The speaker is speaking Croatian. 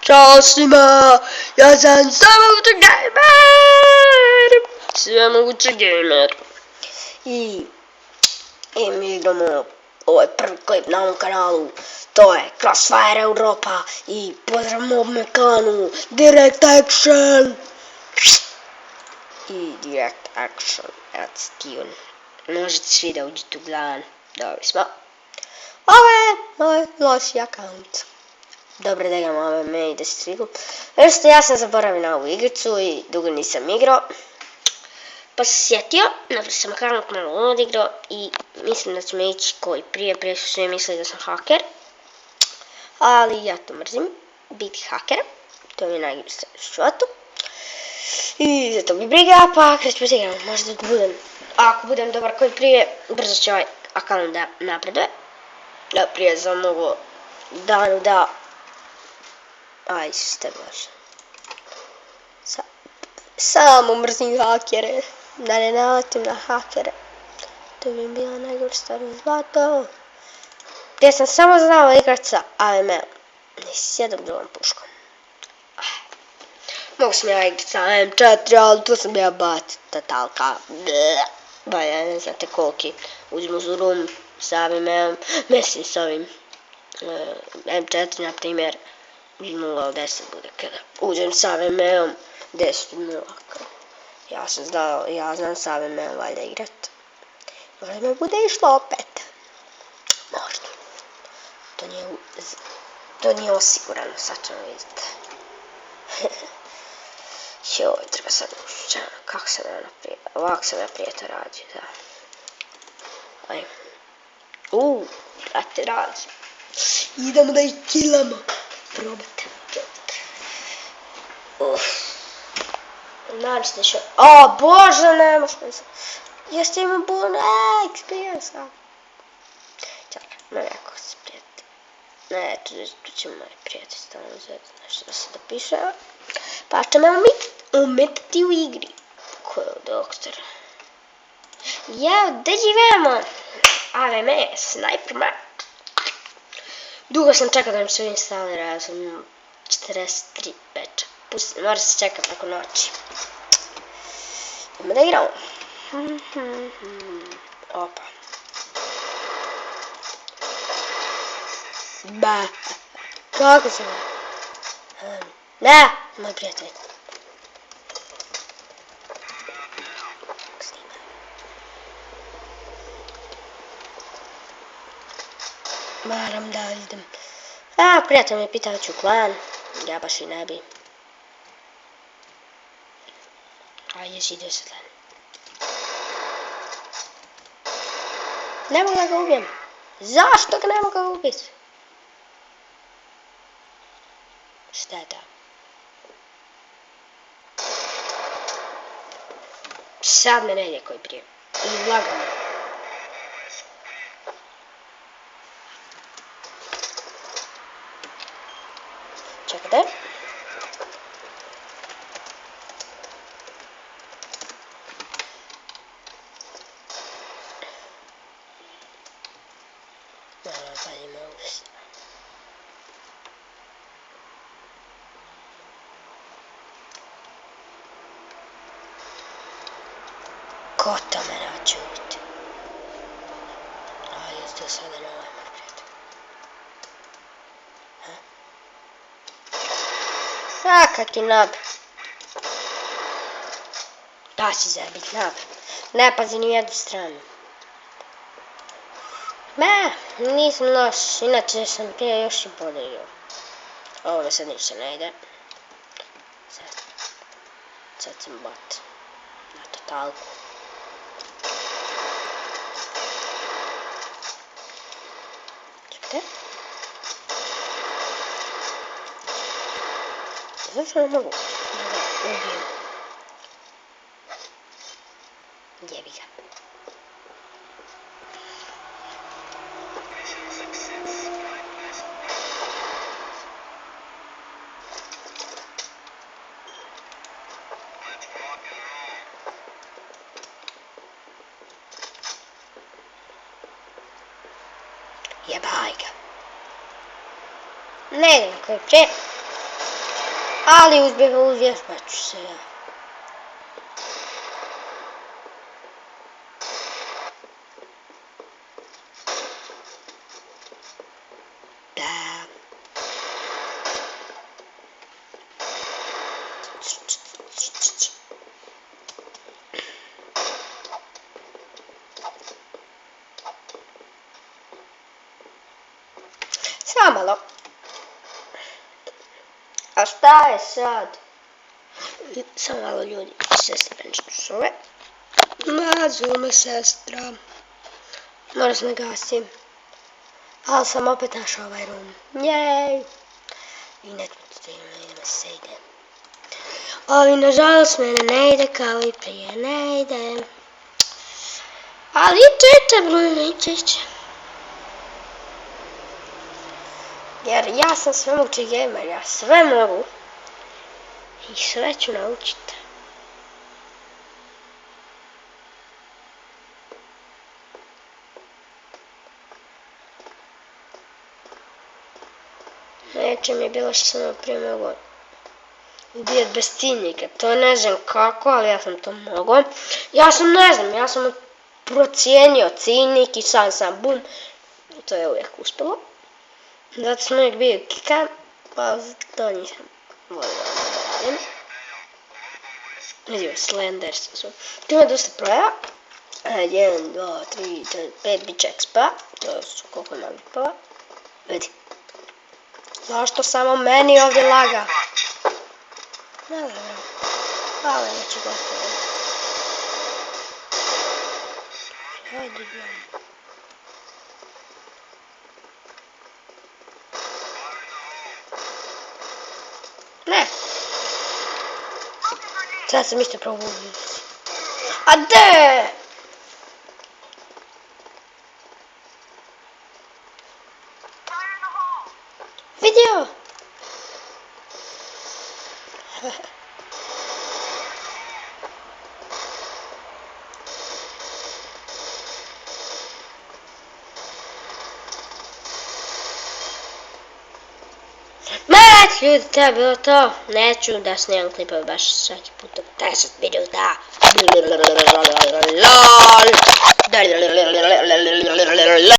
Ćao svima, ja sam Svemogući Gamer! Svemogući Gamer. I mi igramo ovaj prvi klip na ovom kanalu. To je Crossfire Europa i pozdrav mom klanu Direct Action. I Direct Action, that's Steven. Možete svi da uđete u klan. Dobri smo. Ovo je moj loši account. Dobro da igram ove me i da se svigu. Nešto ja sam zaboravio na ovu igricu i dugo nisam igrao. Pa sam sjetio, napravo sam malo odigrao i mislim da ćemo ići koji prije su svi mislili da sam haker. Ali ja to mrzim, biti haker. To mi je najgore u životu. I zato mi briga, pa krećemo se igramo. Možda da budem, ako budem dobar koji prije, brzo će ovaj account da napreduje. Da prije sam mogu danu da... Aj, ste bože. Samo mrzim hakere. Da ne naletim na hakere. To bi bila najgore stvar u zlato. Gdje sam samo znala igrat sa AML. Ni s jednom drugom puškom. Mogu sam ja igrat sa AM4, ali tu sam ja bacit totalka. Ba ja ne znate koliki. Uzmu za rum sa AML-om. Mislim s ovim M4 na primjer. 0 od 10 bude kada uđem s AVM-om 10 od 0. Ja znam s AVM-om valjda igrat. Možda me bude išlo opet. Možda. To nije osigurano, sad ćemo vidjeti. Joj, treba sad ući. Kako sam ja naprijed? Ovako sam ja prije to rađio, da. Aj. Brate, rađi. Idemo da ih killamo. Probajte. Nadam se da će... O, Bože, ne možemo se... Jeste imam puno experience-a. Čakaj, neko se prijatelj. Ne, tu će moj prijatelj stavno uzeti nešto da se dopiše. Pa ćemo mi umetati u igri. Ko je doktor? Ja, gdje živemo? AVM, sniper map. Dugo sam čekao da mi se instalira, ja sam 43 peča. Mora se čekati nakon noći. Idemo da igramo. Opa. Ba. Kako sam? Ne, moj prijatelj. Moram da idem. Prijatelj me pitao ću klan. Ja baš i ne bi. Jesi ide se dan. Ne mogu da ga ubijem. Zašto ga ne mogu ga ubiti? Šta je to? Sad me ne ide koji prije. I lagano. Čekajte. Ko to me neće ubiti? Jeste sada na ovaj market. Kak ti nab? Da si zabit nab. Ne pazi ni jednu stranu. Nisam loš, inače sam prije još i bolje igrao. Ovo me sad ništa ne ide. Sad sam bot. Na totalku. Čekajte. Zašto ne mogu da ga ubijem? Jebi ga. Jebaj ga. Ne idem koji prije. Ali uvježbat ću se ja. Samo malo. A šta je sad? Samo malo ljudi, sestrenču šove. Mazu me sestra. Moram se nagasim. Ali sam opet našao ovaj room. Jej! I ne se ide. Ali nažalost mene ne ide kao i prije, ne ide. Ali iće, brojno iće. Jer ja sam svemogući gamer, ja sve mogu. I sve ću naučiti. Neće mi je bilo što sam prije mogo ubijat bez ciljnika. To ne znam kako, ali ja sam to mogao. Ja sam procijenio ciljnik i sam bum. To je uvijek uspjelo. Zato sam uvijek bio kikan, pa to nisam volio da radim. Vidimo, Slenders su. Tu ima dosta proja. 1, 2, 3, 4, 5 biće expa. To su koliko ima vipova. Vidi. Zašto samo meni ovdje laga? Ne znam. Ali neću gotovo. Hajde gledam. Ne. Sad sam isto probao ubiti. A de! Vidio! Ljudi, to je bilo to. Neću da snimam klipove baš svaki put 10 minuta. LOL.